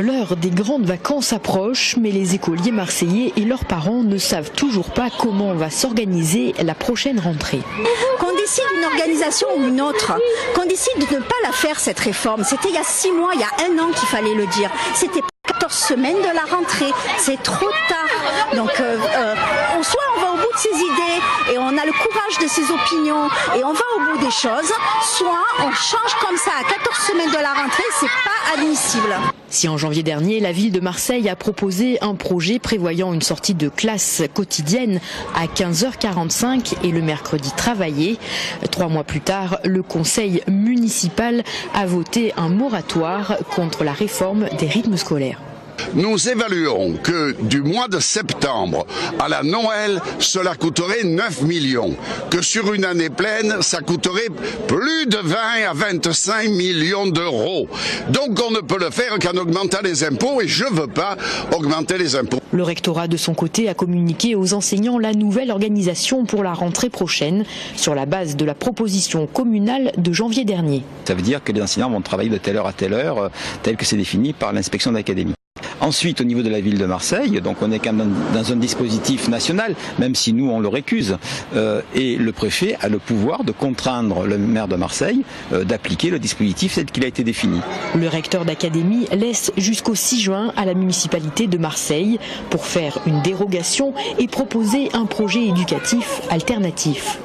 L'heure des grandes vacances approche, mais les écoliers marseillais et leurs parents ne savent toujours pas comment va s'organiser la prochaine rentrée. Qu'on décide d'une organisation ou une autre, qu'on décide de ne pas la faire cette réforme, c'était il y a 6 mois, il y a 1 an qu'il fallait le dire. C'était 14 semaines de la rentrée, c'est trop tard. Donc soit on va au bout de ses idées et on a le courage de ses opinions et on va au bout des choses, soit on change comme ça à 14 semaines de la rentrée, c'est pas admissible. Si en janvier dernier, la ville de Marseille a proposé un projet prévoyant une sortie de classe quotidienne à 15h45 et le mercredi travaillé, 3 mois plus tard, le conseil municipal a voté un moratoire contre la réforme des rythmes scolaires. Nous évaluons que du mois de septembre à la Noël, cela coûterait 9 millions. Que sur une année pleine, ça coûterait plus de 20 à 25 millions d'euros. Donc on ne peut le faire qu'en augmentant les impôts et je ne veux pas augmenter les impôts. Le rectorat de son côté a communiqué aux enseignants la nouvelle organisation pour la rentrée prochaine sur la base de la proposition communale de janvier dernier. Ça veut dire que les enseignants vont travailler de telle heure à telle heure, tel que c'est défini par l'inspection d'académie. Ensuite, au niveau de la ville de Marseille, donc on est quand même dans un dispositif national, même si nous on le récuse, et le préfet a le pouvoir de contraindre le maire de Marseille d'appliquer le dispositif tel qu'il a été défini. Le recteur d'académie laisse jusqu'au 6 juin à la municipalité de Marseille pour faire une dérogation et proposer un projet éducatif alternatif.